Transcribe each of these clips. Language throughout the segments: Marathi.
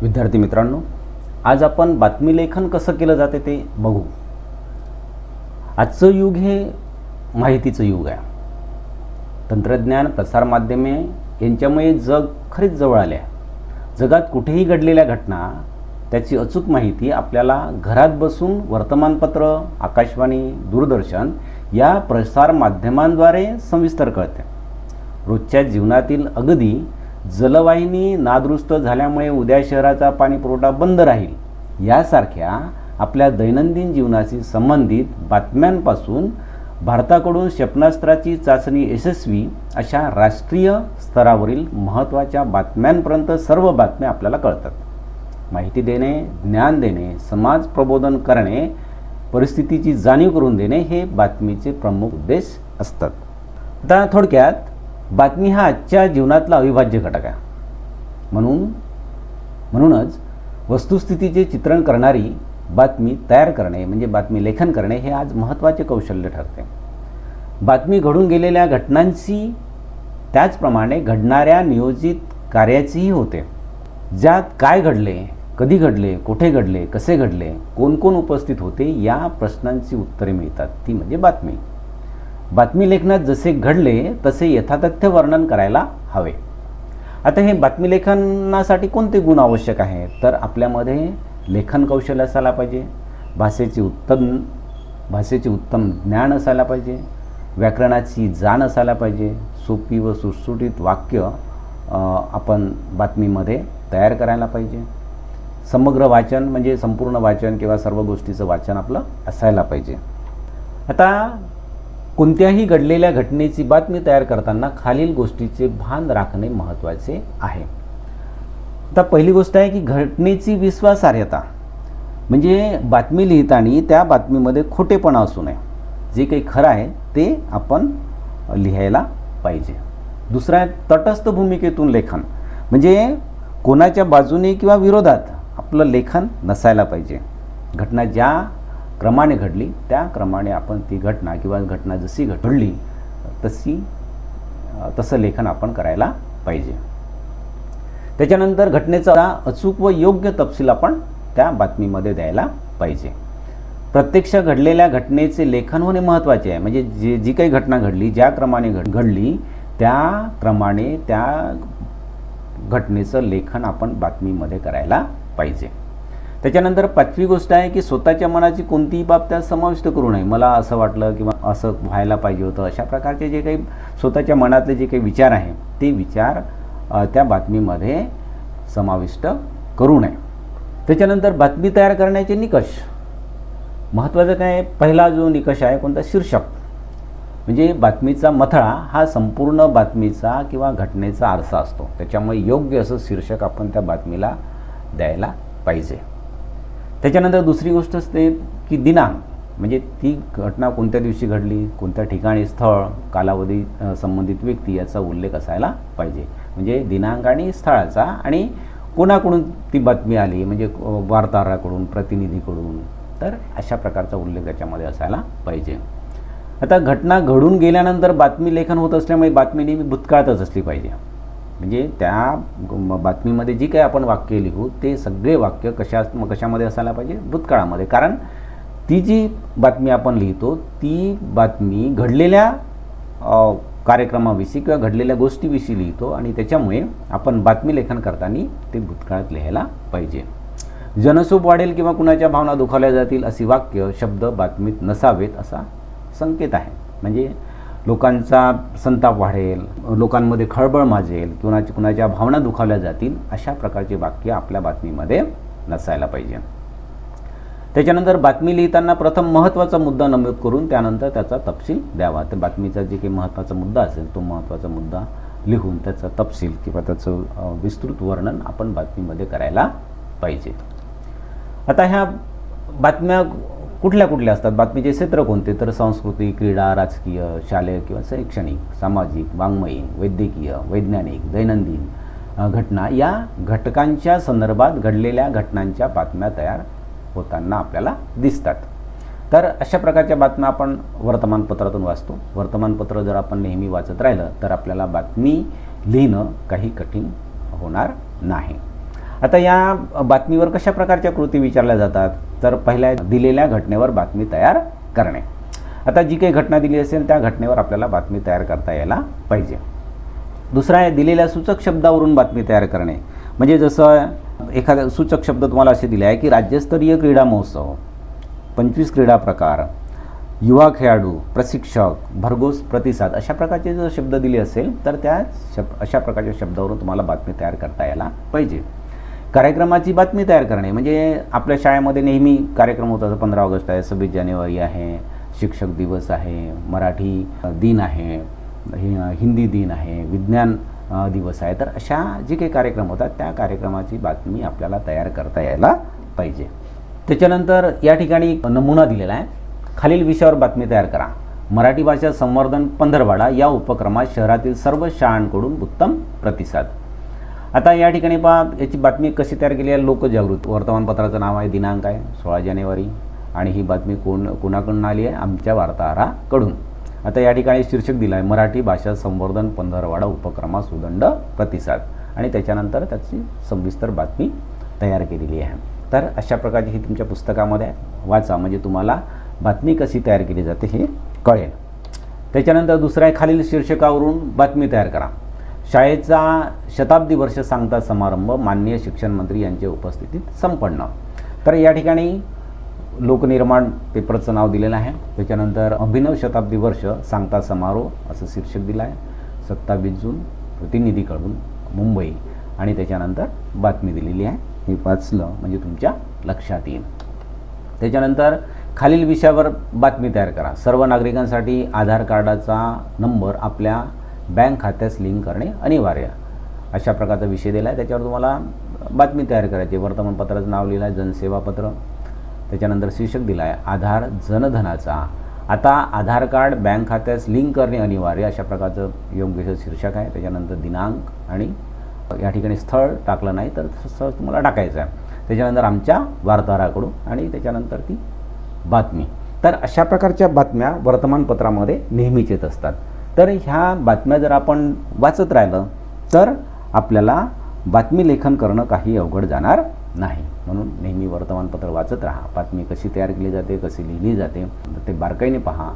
विद्यार्थी मित्रांनो, आज आपण बातमी लेखन कसं केलं जाते ते बघू. आजचं युग हे माहितीचं युग आहे. तंत्रज्ञान, प्रसारमाध्यमे यांच्यामुळे जग खरीच जवळ आले आहे. जगात कुठेही घडलेल्या घटना त्याची अचूक माहिती आपल्याला घरात बसून वर्तमानपत्र, आकाशवाणी, दूरदर्शन या प्रसारमाध्यमांद्वारे सविस्तर कळते. रोजच्या जीवनातील अगदी जलवाहिनी नादुरुस्त झाल्यामुळे उद्या शहराचा पाणी पुरवठा बंद राहील यासारख्या आपल्या दैनंदिन जीवनाशी संबंधित बातम्यांपासून भारताकडून क्षेपणास्त्राची चाचणी यशस्वी अशा राष्ट्रीय स्तरावरील महत्त्वाच्या बातम्यांपर्यंत सर्व बातम्या आपल्याला कळतात. माहिती देणे, ज्ञान देणे, समाज प्रबोधन करणे, परिस्थितीची जाणीव करून देणे हे बातमीचे प्रमुख उद्देश असतात. आता थोडक्यात बातमी हा आजच्या जीवनातला अविभाज्य घटक आहे. म्हणूनच वस्तुस्थितीचे चित्रण करणारी बातमी तयार करणे म्हणजे बातमी लेखन करणे हे आज महत्त्वाचे कौशल्य ठरते. बातमी घडून गेलेल्या घटनांची त्याचप्रमाणे घडणाऱ्या नियोजित कार्याचीही होते. ज्यात काय घडले, कधी घडले, कुठे घडले, कसे घडले, कोण कोण उपस्थित होते या प्रश्नांची उत्तरे मिळतात. ती म्हणजे बातमी. बातमी लेखनात जसे घडले तसे यथातथ्य वर्णन करायला हवे. आता हे बातमी लेखनासाठी कोणते गुण आवश्यक आहेत, तर आपल्यामध्ये लेखन कौशल्य असायला पाहिजे, भाषेचे उत्तम ज्ञान असायला पाहिजे, व्याकरणाची जाण असायला पाहिजे, सोपी व सुटसुटीत वाक्य आपण बातमीमध्ये तयार करायला पाहिजे, समग्र वाचन म्हणजे संपूर्ण वाचन किंवा सर्व गोष्टीचं वाचन आपलं असायला पाहिजे. आता कोणत्याही घडलेल्या घटनेची बातमी तयार करताना खालील गोष्टीचे भान राखणे महत्त्वाचे आहे. आता पहिली गोष्ट आहे की घटनेची विश्वासार्हता, म्हणजे बातमी लिहिताना त्या बातमीमध्ये खोटेपणा असू नये. जे काही खरं आहे ते आपण लिहायला पाहिजे. दुसरं आहे तटस्थ भूमिकेतून लेखन, म्हणजे कोणाच्या बाजूने किंवा विरोधात आपलं लेखन नसायला पाहिजे. घटना ज्या क्रमाने घडली त्या क्रमाने आपण ती घटना किंवा घटना जशी घडली तसं लेखन आपण करायला पाहिजे. त्याच्यानंतर घटनेचा अचूक व योग्य तपशील आपण त्या बातमीमध्ये द्यायला पाहिजे. प्रत्यक्ष घडलेल्या घटनेचे लेखन होणे महत्त्वाचे आहे. म्हणजे जी काही घटना घडली, ज्या क्रमाने घडली त्या क्रमाने त्या घटनेचं लेखन आपण बातमीमध्ये करायला पाहिजे. त्याच्यानंतर पाचवी गोष्ट आहे की स्वतःच्या मनाची कोणतीही बाब त्यात समाविष्ट करू नये. मला असं वाटलं किंवा असं व्हायला पाहिजे होतं, अशा प्रकारचे जे काही स्वतःच्या मनातले जे काही विचार आहे ते विचार त्या बातमीमध्ये समाविष्ट करू नये. त्याच्यानंतर बातमी तयार करण्याचे निकष महत्त्वाचं काय, पहिला जो निकष आहे कोणता, शीर्षक. म्हणजे बातमीचा मथळा हा संपूर्ण बातमीचा किंवा घटनेचा आरसा असतो. त्याच्यामुळे योग्य असं शीर्षक आपण त्या बातमीला द्यायला पाहिजे. त्याच्यानंतर दुसरी गोष्ट असते की दिनांक, म्हणजे ती घटना कोणत्या दिवशी घडली, कोणत्या ठिकाणी, स्थळ, कालावधी, संबंधित व्यक्ती याचा उल्लेख असायला पाहिजे. म्हणजे दिनांक आणि स्थळाचा, आणि कोणाकडून ती बातमी आली, म्हणजे वार्ताहराकडून, प्रतिनिधीकडून, तर अशा प्रकारचा उल्लेख त्याच्यामध्ये असायला पाहिजे. आता घटना घडून गेल्यानंतर बातमी लेखन होत असल्यामुळे बातमी नेहमी भूतकाळातच असली पाहिजे. म्हणजे त्या बातमीमध्ये जी काही आपण वाक्य लिहू ते सगळे वाक्य कशामध्ये असायला पाहिजे, भूतकाळामध्ये. कारण ती जी बातमी आपण लिहितो ती बातमी घडलेल्या कार्यक्रमाविषयी किंवा घडलेल्या गोष्टीविषयी लिहितो, आणि त्याच्यामुळे आपण बातमी लेखन करताना ते भूतकाळात लिहायला पाहिजे. जनसूप वाढेल किंवा कुणाच्या भावना दुखावल्या जातील अशी वाक्य, शब्द बातमीत नसावेत असा संकेत आहे. म्हणजे लोकांचा संताप वाढेल, लोकांमध्ये खळबळ माजेल, कुणाच्या भावना दुखावल्या जातील अशा प्रकारचे वाक्य आपल्या बातमीमध्ये नसायला पाहिजे. त्याच्यानंतर बातमी लिहिताना प्रथम महत्त्वाचा मुद्दा नमूद करून त्यानंतर त्याचा तपशील द्यावा. तर बातमीचा जे काही महत्त्वाचा मुद्दा असेल तो महत्त्वाचा मुद्दा लिहून त्याचा तपशील किंवा त्याचं विस्तृत वर्णन आपण बातमीमध्ये करायला पाहिजे. आता ह्या बातम्या कुठल्या असतात, बातमीचे क्षेत्र कोणते, तर सांस्कृतिक, क्रीडा, राजकीय, शालेय किंवा शैक्षणिक, सामाजिक, वाङ्मयीन, वैद्यकीय, वैज्ञानिक, दैनंदिन घटना या घटकांच्या संदर्भात घडलेल्या घटनांच्या बातम्या तयार होताना आपल्याला दिसतात. तर अशा प्रकारच्या बातम्या आपण वर्तमानपत्रातून वाचतो. वर्तमानपत्र जर आपण नेहमी वाचत राहिलं तर आपल्याला बातमी लिहिणं काही कठीण होणार नाही. आता या बातमीवर कशा प्रकारच्या कृती विचारल्या जातात, तर पहिल्या दिलेल्या घटनेवर बातमी तयार करणे. आता जी काही घटना दिली असेल त्या घटनेवर आपल्याला बातमी तयार करता यायला पाहिजे. दुसरा आहे दिलेल्या सूचक शब्दावरून बातमी तयार करणे. म्हणजे जसं एखादा सूचक शब्द तुम्हाला असे दिले आहे की राज्यस्तरीय क्रीडा महोत्सव, 25 क्रीडा प्रकार, युवा खेळाडू, प्रशिक्षक, भरघोस प्रतिसाद, अशा प्रकारचे जर शब्द दिले असेल तर त्या अशा प्रकारच्या शब्दावरून तुम्हाला बातमी तयार करता यायला पाहिजे. कार्यक्रमाची बातमी तयार करणे म्हणजे आपल्या शाळेमध्ये नेहमी कार्यक्रम होतात. 15 ऑगस्ट आहे, 26 जानेवारी आहे, शिक्षक दिवस आहे, मराठी दिन आहे, हिंदी दिन आहे, विज्ञान दिवस आहे. तर अशा जे काही कार्यक्रम होतात त्या कार्यक्रमाची बातमी आपल्याला तयार करता यायला पाहिजे. त्याच्यानंतर या ठिकाणी नमुना दिलेला आहे. खालील विषयावर बातमी तयार करा. मराठी भाषा संवर्धन पंधरवाडा या उपक्रमात शहरातील सर्व शाळांकडून उत्तम प्रतिसाद. आता या ठिकाणी पहा याची बातमी कशी तयार केली आहे. लोकजागृती वर्तमानपत्राचं नाव आहे, दिनांक आहे 16 जानेवारी आणि ही बातमी कोणाकडून आली आहे, आमच्या वार्ताहराकडून. आता या ठिकाणी शीर्षक दिलं आहे मराठी भाषा संवर्धन पंधरवाडा उपक्रमास उदंड प्रतिसाद आणि त्याच्यानंतर त्याची सविस्तर बातमी तयार केलेली आहे. तर अशा प्रकारची ही तुमच्या पुस्तकामध्ये वाचा, म्हणजे तुम्हाला बातमी कशी तयार केली जाते हे कळेल. त्याच्यानंतर दुसरा आहे खालील शीर्षकावरून बातमी तयार करा. शाळेचा शताब्दी वर्ष सांगता समारंभ माननीय शिक्षण मंत्री यांच्या उपस्थितीत संपन्न. तर या ठिकाणी लोकनिर्माण पेपरचं नाव दिलेलं आहे. त्याच्यानंतर अभिनव शताब्दी वर्ष सांगता समारोह असं शीर्षक दिलं आहे. 27 जून प्रतिनिधीकडून मुंबई आणि त्याच्यानंतर बातमी दिलेली आहे. हे वाचलं म्हणजे तुमच्या लक्षात येईल. त्याच्यानंतर खालील विषयावर बातमी तयार करा. सर्व नागरिकांसाठी आधार कार्डाचा नंबर आपल्या बँक खात्यास लिंक करणे अनिवार्य, अशा प्रकारचा विषय दिला आहे. त्याच्यावर तुम्हाला बातमी तयार करायची. वर्तमानपत्राचं नाव लिहिलं आहे जनसेवापत्र. त्याच्यानंतर शीर्षक दिला आहे आधार जनधनाचा. आता आधार कार्ड बँक खात्यास लिंक करणे अनिवार्य, अशा प्रकारचं योग्य शीर्षक आहे. त्याच्यानंतर दिनांक आणि या ठिकाणी स्थळ टाकलं नाही तर स्थळ तुम्हाला टाकायचं आहे. त्याच्यानंतर आमच्या वार्ताहराकडून आणि त्याच्यानंतर ती बातमी. तर अशा प्रकारच्या बातम्या वर्तमानपत्रामध्ये नेहमीच येत असतात. तर ह्या बातम्या जर आपण वाचत राहिलं तर आपल्याला बातमी लेखन करणं काही अवघड जाणार नाही. म्हणून नेहमी वर्तमानपत्र वाचत राहा. बातमी कशी तयार केली जाते, कशी लिहिली जाते ते बारकाईने पहा,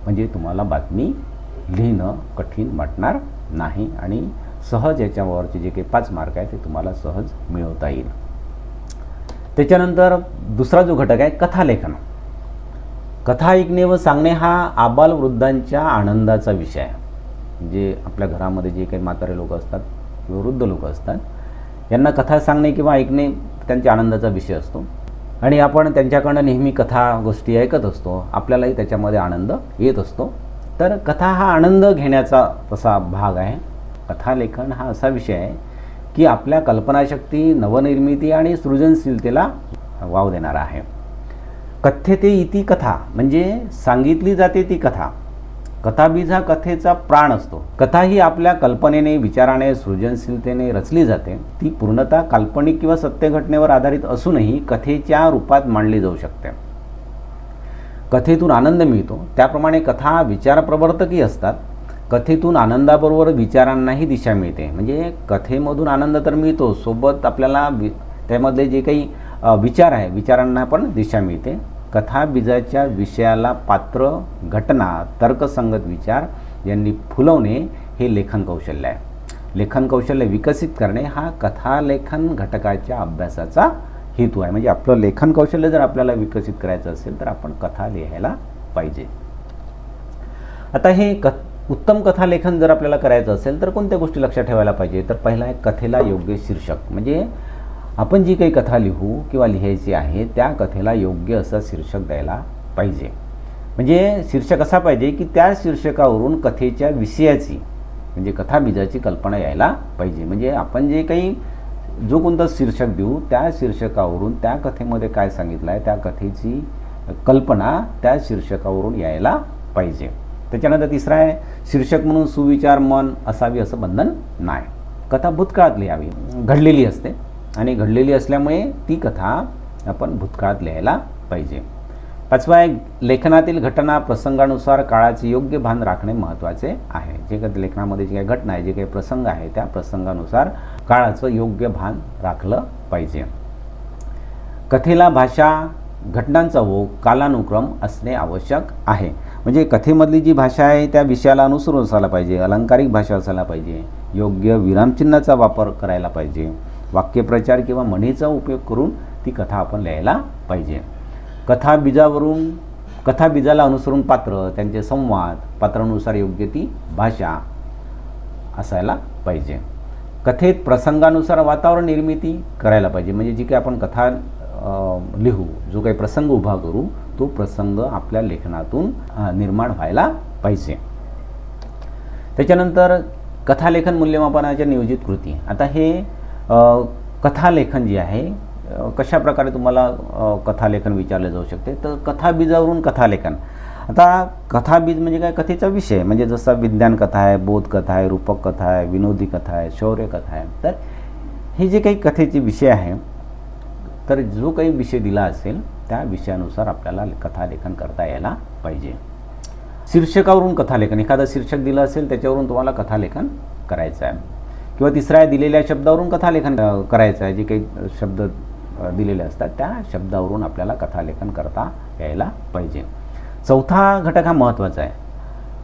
म्हणजे तुम्हाला बातमी लिहिणं कठीण वाटणार नाही आणि सहज याच्यावरचे जे काही 5 मार्क आहेत ते तुम्हाला सहज मिळवता येईल. त्याच्यानंतर दुसरा जो घटक आहे कथालेखन. कथा ऐकणे व सांगणे हा आबालवृद्धांच्या आनंदाचा विषय आहे. म्हणजे आपल्या घरामध्ये जे काही म्हातारे लोक असतात किंवा वृद्ध लोक असतात यांना कथा सांगणे किंवा ऐकणे त्यांच्या आनंदाचा विषय असतो आणि आपण त्यांच्याकडनं नेहमी कथा गोष्टी ऐकत असतो. आपल्यालाही त्याच्यामध्ये आनंद येत असतो. तर कथा हा आनंद घेण्याचा तसा भाग आहे. कथालेखन हा असा विषय आहे की आपल्या कल्पनाशक्ती, नवनिर्मिती आणि सृजनशीलतेला वाव देणारा आहे. कथ्यते इति कथा म्हणजे सांगितली जाते ती कथा. कथाबीज हा कथेचा प्राण असतो. कथा ही आपल्या कल्पनेने, विचाराने, सृजनशीलतेने रचली जाते. ती पूर्णतः काल्पनिक किंवा सत्य घटनेवर आधारित असूनही कथेच्या रूपात मांडली जाऊ शकते. कथेतून आनंद मिळतो. त्याप्रमाणे कथा विचारप्रवर्तकही असतात. कथेतून आनंदाबरोबर विचारांनाही दिशा मिळते. म्हणजे कथेमधून आनंद तर मिळतो, सोबत आपल्याला त्यामधले जे काही विचार आहे विचारांना पण दिशा मिळते. कथा बीजाच्या विषयाला पात्र, घटना, तर्कसंगत विचार यांनी फुलवणे हे लेखन कौशल्य आहे. लेखन कौशल्य विकसित करणे हा कथालेखन घटकाच्या अभ्यासाचा हेतू आहे. म्हणजे आपलं लेखन कौशल्य जर आपल्याला विकसित करायचं असेल तर आपण कथा लिहायला पाहिजे. आता हे उत्तम कथालेखन जर आपल्याला करायचं असेल तर कोणत्या गोष्टी लक्षात ठेवायला पाहिजे, तर पहिला आहे कथेला योग्य शीर्षक. म्हणजे आपण जी काही कथा लिहू किंवा लिहायची आहे त्या कथेला योग्य असं शीर्षक द्यायला पाहिजे. म्हणजे शीर्षक असा पाहिजे की त्या शीर्षकावरून कथेच्या विषयाची म्हणजे कथाबीजाची कल्पना यायला पाहिजे. म्हणजे आपण जे काही जो कोणता शीर्षक देऊ त्या शीर्षकावरून त्या कथेमध्ये काय सांगितलं आहे त्या कथेची कल्पना त्या शीर्षकावरून यायला पाहिजे. त्याच्यानंतर तिसरा आहे शीर्षक म्हणून सुविचार मन असावी असं बंधन नाही. कथा भूतकाळात लिहावी, घडलेली असते आणि घडलेली असल्यामुळे ती कथा आपण भूतकाळात लिहायला पाहिजे. पाचवा आहे, लेखनातील घटना प्रसंगानुसार काळाचे योग्य भान राखणे महत्त्वाचे आहे. जे काही लेखनामध्ये जी काही घटना आहे, जे काही प्रसंग आहे, त्या प्रसंगानुसार काळाचं योग्य भान राखलं पाहिजे. कथेला भाषा, घटनांचा ओघ, कालानुक्रम असणे आवश्यक आहे. म्हणजे कथेमधली जी भाषा आहे त्या विषयाला अनुसरून असायला पाहिजे, अलंकारिक भाषा असायला पाहिजे, योग्य विरामचिन्हाचा वापर करायला पाहिजे, वाक्यप्रचार किंवा म्हणीचा उपयोग करून ती कथा आपण लिहायला पाहिजे. कथाबीजाला अनुसरून पात्र, त्यांचे संवाद, पात्रानुसार योग्य ती भाषा असायला पाहिजे. कथेत प्रसंगानुसार वातावरण निर्मिती करायला पाहिजे. म्हणजे जी काही आपण कथा लिहू, जो काही प्रसंग उभा करू, तो प्रसंग आपल्या लेखनातून निर्माण व्हायला पाहिजे. त्याच्यानंतर कथालेखन मूल्यमापनाच्या नियोजित कृती. आता हे कथालेखन जे आहे, कशा प्रकारे तुम्हाला कथालेखन विचारले जाऊ शकते, तर कथाबीजावरून कथालेखन. आता कथाबीज म्हणजे काय, कथेचा विषय, म्हणजे जसा विज्ञान कथा आहे, बोधकथा आहे, रूपक कथा आहे, विनोदी कथा आहे, शौर्य कथा आहे. तर हे जे काही कथेचे विषय आहे, तर जो काही विषय दिला असेल त्या विषयानुसार आपल्याला कथालेखन करता यायला पाहिजे. शीर्षकावरून कथालेखन, एखादं शीर्षक दिलं असेल त्याच्यावरून तुम्हाला कथालेखन करायचं आहे. किंवा तिसरा आहे, दिलेल्या शब्दावरून कथालेखन करायचं आहे. जे काही शब्द दिलेले असतात त्या शब्दावरून आपल्याला कथालेखन करता यायला पाहिजे. चौथा घटक हा महत्त्वाचा आहे,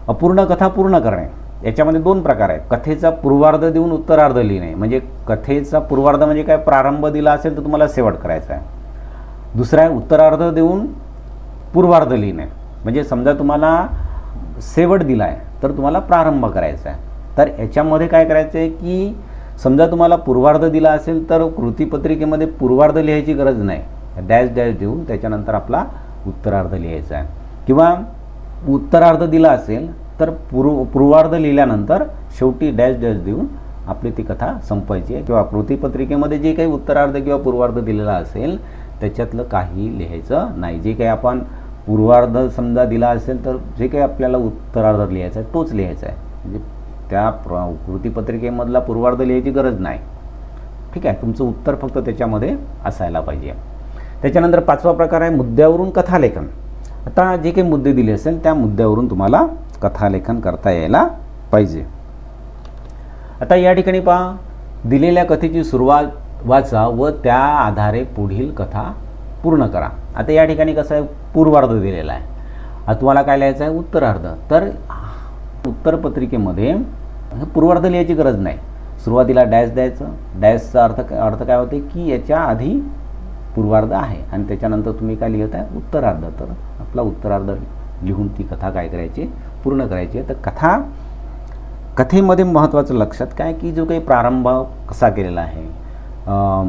अपूर्ण कथा पूर्ण करणे. याच्यामध्ये दोन प्रकार आहेत. कथेचा पूर्वार्ध देऊन उत्तरार्ध लिहिणे. म्हणजे कथेचा पूर्वार्ध म्हणजे काय, प्रारंभ दिला असेल तर तुम्हाला शेवट करायचा आहे. दुसरा आहे उत्तरार्ध देऊन पूर्वार्ध लिहिणे. म्हणजे समजा तुम्हाला शेवट दिला आहे तर तुम्हाला प्रारंभ करायचा आहे. तर याच्यामध्ये काय करायचं आहे की समजा तुम्हाला पूर्वार्ध दिला असेल तर कृतीपत्रिकेमध्ये पूर्वार्ध लिहायची गरज नाही, डॅश डॅश देऊन त्याच्यानंतर आपला उत्तरार्ध लिहायचा आहे. किंवा उत्तरार्ध दिला असेल तर पूर्वार्ध लिहिल्यानंतर शेवटी डॅश डॅश देऊन आपली ती कथा संपवायची आहे. किंवा कृतीपत्रिकेमध्ये जे काही उत्तरार्ध किंवा पूर्वार्ध दिलेला असेल त्याच्यातलं काही लिहायचं नाही. जे काही आपण पूर्वार्ध समजा दिला असेल तर जे काही आपल्याला उत्तरार्ध लिहायचं आहे तोच लिहायचा आहे. म्हणजे त्या कृतीपत्रिकेमधला पूर्वार्ध लिहायची गरज नाही. ठीक आहे, तुमचं उत्तर फक्त त्याच्यामध्ये असायला पाहिजे. त्याच्यानंतर पाचवा प्रकार आहे मुद्द्यावरून कथालेखन. आता जे काही मुद्दे दिले असेल त्या मुद्द्यावरून तुम्हाला कथालेखन करता यायला पाहिजे. आता या ठिकाणी पहा, दिलेल्या कथेची सुरुवात वाचा व त्या आधारे पुढील कथा पूर्ण करा. आता या ठिकाणी कसं आहे, पूर्वार्ध दिलेला आहे. आता तुम्हाला काय लिहायचं आहे, उत्तरार्ध. तर उत्तरपत्रिकेमध्ये पूर्वार्ध लिहायची गरज नाही. सुरुवातीला डॅश द्यायचं. डॅशचा अर्थ काय होते की याच्या आधी पूर्वार्ध आहे आणि त्याच्यानंतर तुम्ही काय लिहित आहे, उत्तरार्ध. तर आपला उत्तरार्ध लिहून ती कथा काय करायची, पूर्ण करायची आहे. तर कथेमध्ये महत्त्वाचं लक्षात काय की जो काही प्रारंभ कसा केलेला आहे,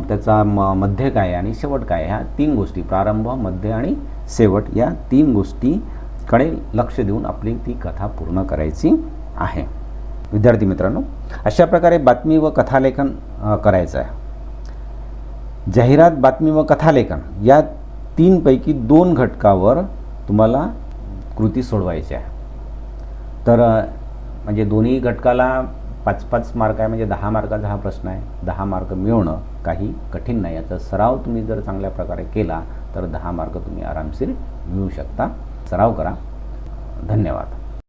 त्याचा मध्य काय आणि शेवट काय, ह्या तीन गोष्टी, प्रारंभ, मध्य आणि शेवट, या तीन गोष्टीकडे लक्ष देऊन आपली ती कथा पूर्ण करायची आहे. विद्यार्थी मित्रांनो, अशा प्रकारे बातमी व कथालेखन करायचं आहे. जाहिरात, बातमी व कथालेखन या तीनपैकी 2 घटकावर तुम्हाला कृती सोडवायची आहे. तर म्हणजे दोन्ही घटकाला 5-5 मार्क आहे. म्हणजे 10 मार्काचा हा प्रश्न आहे. 10 मार्क मिळवणं काही कठीण नाही. याचा सराव तुम्ही जर चांगल्या प्रकारे केला तर 10 मार्क तुम्ही आरामशीर मिळवू शकता. सराव करा. धन्यवाद.